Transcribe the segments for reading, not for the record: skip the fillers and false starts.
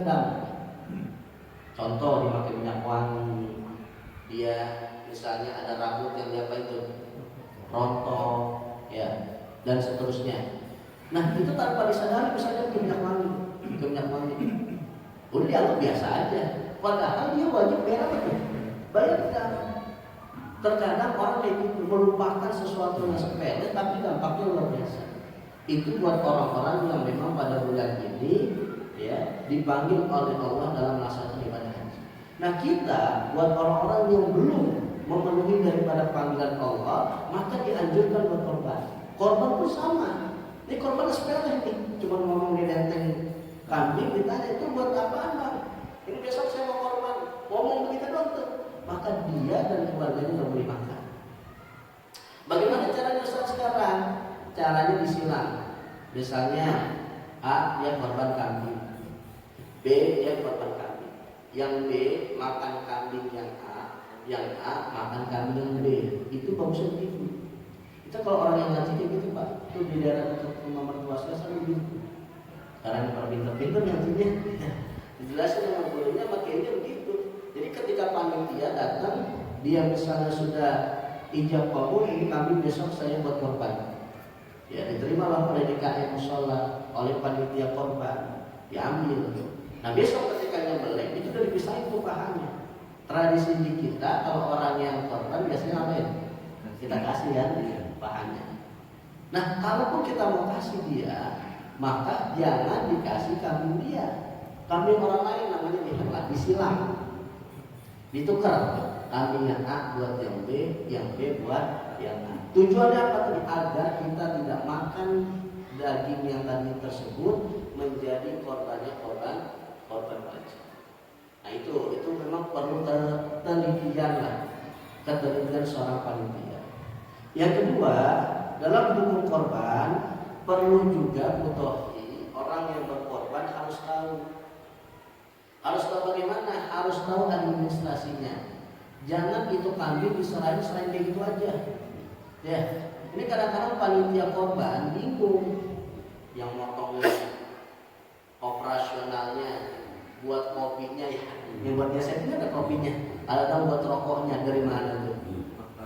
dendam. Contoh dipakai minyak wangi, dia misalnya ada rambut yang dia apa itu rontok, ya, dan seterusnya. Nah itu tanpa disadari misalnya ke minyak wangi, udah dianggap biasa aja. Padahal dia wajib bayar apa tuh? Bayar dendam. Terkadang orang itu melupakan sesuatu yang sepele tapi dampaknya luar biasa. Itu buat orang-orang yang memang pada bulan ini ya dipanggil oleh Allah dalam melaksanakan ibadah haji. Nah kita buat orang-orang yang belum memenuhi daripada panggilan Allah, maka dianjurkan buat korban. Korban pun sama. Ini korban sepele nih, cuma ngomong di denteng kambing, ditanya itu buat apaan bang? Ini besok saya mau korban, ngomong begitu dong tuh. Maka dia dan keluarganya nggak boleh makan. Bagaimana caranya Ustaz sekarang? Caranya disilang. Misalnya A dia korban kambing, B dia korban kambing. Yang B makan kambing yang A, yang A makan kambing yang B. Itu bagusnya begitu. Itu kalau orang yang ngaji gitu Pak, itu di daerah dekat rumah mertua saya selalu begitu. Karena para pinter-pinter ngajinya, dijelasin sama gurunya makanya begitu. Jadi ketika panitia datang, dia misalnya sudah ijab kabul, ini kambing besok saya buat korban. Ya diterimalah oleh DKM musola, oleh panitia korban, diambil. Nah besok ketika nyembelih itu sudah dipisahin tuh pahanya. Tradisi di kita kalau orang yang korban biasanya ngapain? Kita kasih kan pahanya. Nah kalaupun kita mau kasih dia, maka jangan dikasih kambing dia. Kambing orang lain namanya disilang. Ditukar kambing yang A buat yang B, yang B buat yang A. Tujuannya apa tadi? Agar kita tidak makan daging yang tadi tersebut menjadi korbannya korban haji. Nah itu memang perlu ketelitian lah, ketelitian seorang panitia. Yang kedua, dalam hukum korban perlu juga mutohi, orang yang berkorban harus tahu. Harus tahu bagaimana, harus tahu administrasinya. Jangan itu kambing diserahin selain kayak gitu aja. Ya, ini kadang-kadang panitia korban bingung. Yang motongnya, operasionalnya, buat kopinya ya. Yang buat biasanya ada kopinya. Ada buat rokoknya dari mana tuh.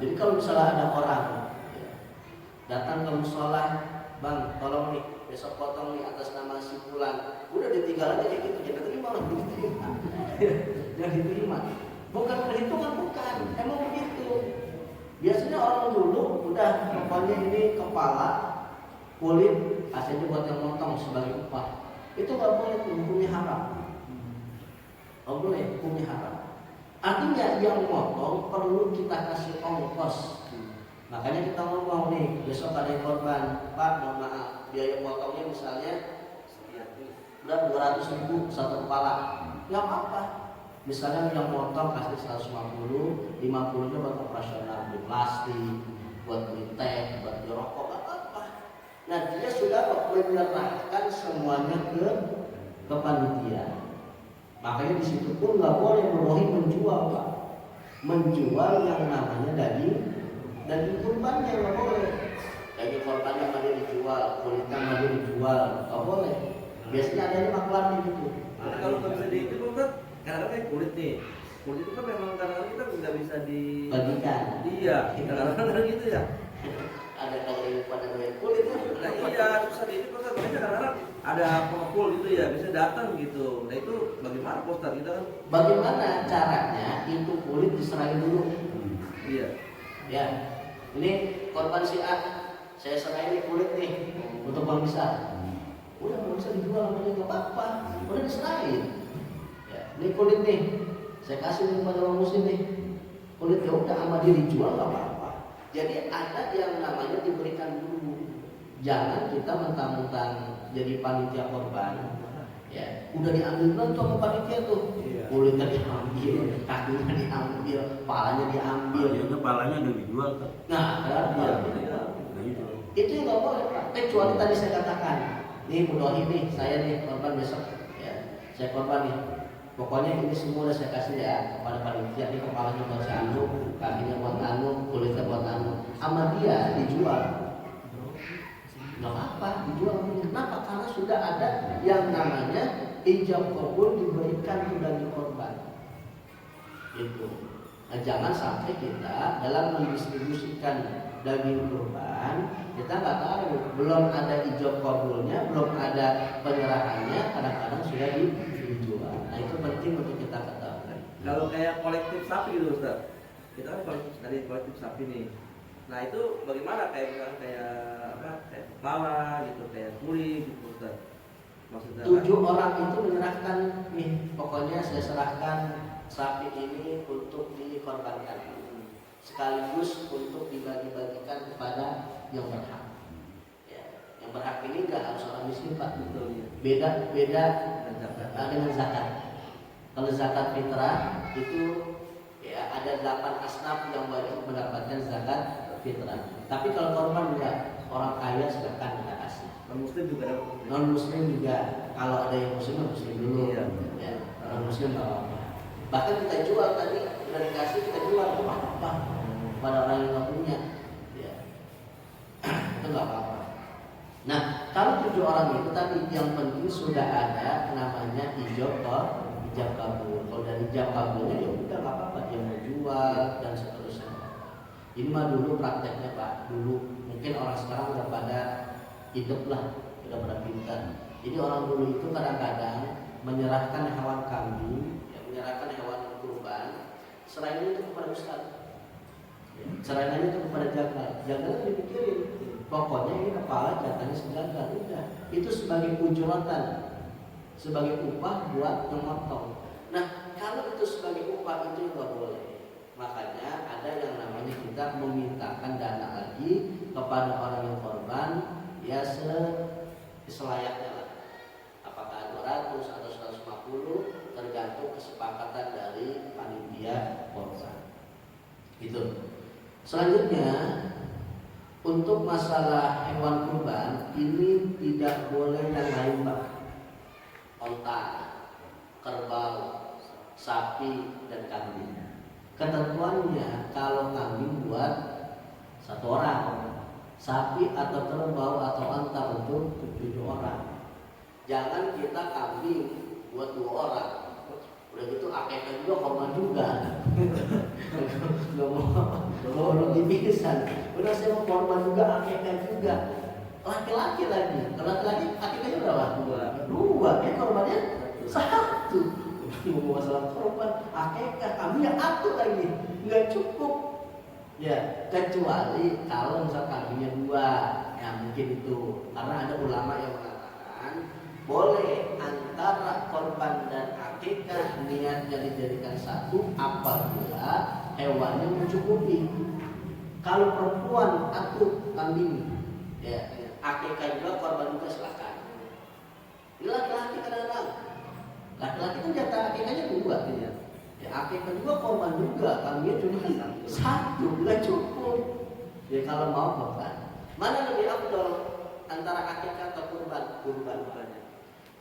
Jadi kalau misalnya ada orang ya, datang ke musola, bang, tolong nih besok potong nih atas nama si fulan. Udah ditinggal aja kayak gitu, jangan terima lah, diterima. Jangan diterima. Bukan perhitungan, bukan. Emang begitu. Biasanya orang dulu udah pokoknya ini kepala, kulit, hasilnya buat yang motong sebagai upah. Itu nggak boleh, hukumnya haram. Nggak boleh, hukumnya haram. Artinya yang motong perlu kita kasih ongkos. Makanya kita ngomong nih, besok ada yang korban, Pak mohon maaf, biaya potongnya misalnya udah 200.000 satu kepala, nggak apa-apa. Misalnya yang motong kasih 150, 50-nya buat operasional, beli plastik, buat beli teh, buat beli rokok, nggak apa-apa. Nah dia sudah menyerahkan semuanya ke panitia. Makanya di situ pun nggak boleh merohi menjual, Pak. Menjual yang namanya daging kurbannya nggak boleh. Daging korbannya nggak dijual, kulitnya nggak dijual, nggak boleh. Biasanya adanya maklarnya gitu. Nah, kalau nggak bisa dijual kan, kadang-kadang kulit nih, kulit itu kan memang kadang-kadang kita nggak bisa dibagikan. Iya, kadang-kadang gitu ya. Ada kalau yang pada kulit kan? Nah iya, susah ini Ustaz, makanya kadang-kadang ada pengepul gitu ya, bisa datang gitu. Nah itu bagaimana Ustaz kita kan? Bagaimana caranya itu kulit diserahin dulu? Iya. Ya, ini korban si A, saya serahin ini kulit nih untuk Bang Bisa. Udah nggak bisa dijual namanya nggak apa-apa, udah diserahin. Ya, ini kulit nih, saya kasih nih kepada Bang Musin nih. Kulit ya udah sama dia dijual nggak apa-apa. Jadi ada yang namanya diberikan dulu. Jangan kita mentang-mentang jadi panitia korban, ya udah diambil dulu sama panitia tuh. Kulitnya diambil, kakinya diambil, palanya diambil. Itu palanya udah dijual kan? Nah, itu yang nggak boleh, Pak. Kecuali tadi saya katakan, nih mudohi nih, saya nih korban besok, ya saya korban nih. Pokoknya ini semua udah saya kasih ya kepada panitia. Ini kepalanya buat si Anu, kakinya buat Anu, kulitnya buat Anu. Sama dia dijual. Nggak apa, dijual. Kenapa? Karena sudah ada yang namanya ijab kabul diberikan ke daging korban. Itu. Nah, jangan sampai kita dalam mendistribusikan daging kurban kita nggak tahu, belum ada ijab kabulnya, belum ada penyerahannya, kadang-kadang sudah dijual. Nah itu penting untuk kita ketahui. Kalau kayak kolektif sapi gitu Ustaz, kita kan kolektif sapi nih. Nah itu bagaimana kayak misalkan kayak kepala gitu, kayak kuli gitu Ustaz. Maksudnya 7 orang itu menyerahkan nih, pokoknya saya serahkan sapi ini untuk dikorbankan, sekaligus untuk dibagi-bagikan kepada yang berhak. Ya, yang berhak ini nggak harus orang miskin Pak, betul ya. Beda dengan zakat. Kalau zakat fitrah itu ya ada 8 asnaf yang wajib mendapatkan zakat fitrah. Tapi kalau korban enggak, orang kaya silakan kita kasih. Non muslim juga ada. Non muslim juga, kalau ada yang muslim dulu. Iya. Ya, non muslim nggak apa-apa. Bahkan kita jual tadi, udah dikasih kita jual, itu nggak apa-apa. Pada orang yang nggak punya, ya itu nggak apa-apa. Nah, kalau 7 orang itu tadi yang penting sudah ada namanya ijab kabul. Kalau dari ijab kabulnya ya udah nggak apa-apa, dia mau jual dan seterusnya. Ini mah dulu prakteknya Pak, dulu mungkin orang sekarang udah pada hidup lah, udah pada pintar. Jadi orang dulu itu kadang-kadang menyerahkan hewan kambing, ya, menyerahkan hewan kurban, serahinnya itu kepada ustaz, serahinnya itu kepada jagal dipikirin, pokoknya ini kepala jatahnya sejagal, udah itu sebagai ujuratan, sebagai upah buat yang motong. Nah kalau itu sebagai upah itu nggak boleh. Makanya ada yang namanya kita memintakan dana lagi kepada orang yang korban, ya selayaknya lah. Apakah 200 atau 150 tergantung kesepakatan dari panitia korban. Itu. Selanjutnya untuk masalah hewan kurban ini tidak boleh yang lain Pak. Onta, kerbau, sapi dan kambing. Ketentuannya kalau kambing buat 1 orang, sapi atau kerbau atau onta untuk 7 orang. Jangan kita kambing buat 2 orang. Udah gitu akekah juga korban juga. Gak mau dipisah. Udah saya mau korban juga, akekah juga. Laki-laki lagi. Kalau laki-laki akekahnya berapa? 2. Ya korbannya 1. Mau masalah korban, akekah, kami yang atur lagi, nggak cukup. Ya, kecuali kalau misal kambingnya 2, ya mungkin itu. Karena ada ulama yang mengatakan boleh antara korban dan akekah niatnya dijadikan 1 apabila hewannya mencukupi. Kalau perempuan atur kambing, ya akekah juga, korban juga silakan. Ini laki-laki kadang-kadang. Laki-laki kan jatah akekahnya 2 ya. Ya akekah juga, korban juga, kambingnya cuma 1, nggak cukup. Ya kalau mau korban. Mana lebih afdol antara akekah atau kurban? Kurban.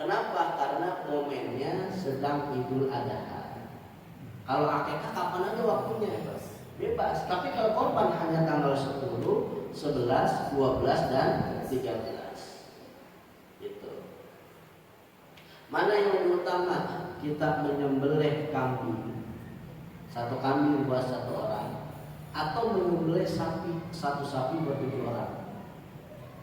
Kenapa? Karena momennya sedang Idul Adha. Kalau akekah kapan aja waktunya? Bebas. Tapi kalau korban hanya tanggal 10, 11, 12 dan 13. Gitu. Mana yang lebih utama? Kita menyembelih kambing, 1 kambing buat 1 orang, atau menyembelih sapi, 1 sapi buat 7 orang.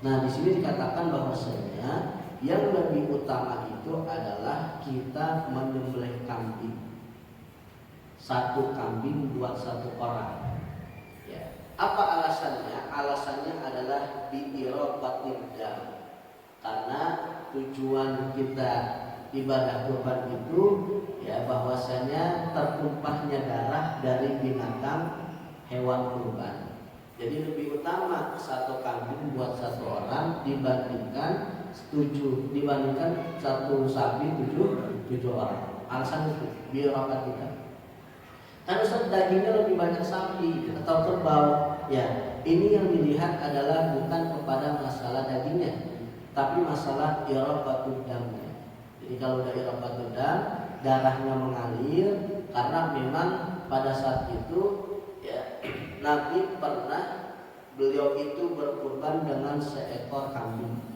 Nah di sini dikatakan bahwasanya yang lebih utama itu adalah kita menyembelih kambing, 1 kambing buat 1 orang. Ya. Apa alasannya? Alasannya adalah bi'irobatil dam. Karena tujuan kita ibadah kurban itu ya bahwasanya tertumpahnya darah dari binatang hewan kurban. Jadi lebih utama 1 kambing buat 1 orang dibandingkan 1 sapi 7 orang. Alasan itu biar kita. Karena dagingnya lebih banyak sapi atau kerbau. Ya, ini yang dilihat adalah bukan kepada masalah dagingnya, tapi masalah irabatul damnya. Jadi kalau udah irabatul dam, darahnya mengalir karena memang pada saat itu ya Nabi pernah beliau itu berkurban dengan seekor kambing.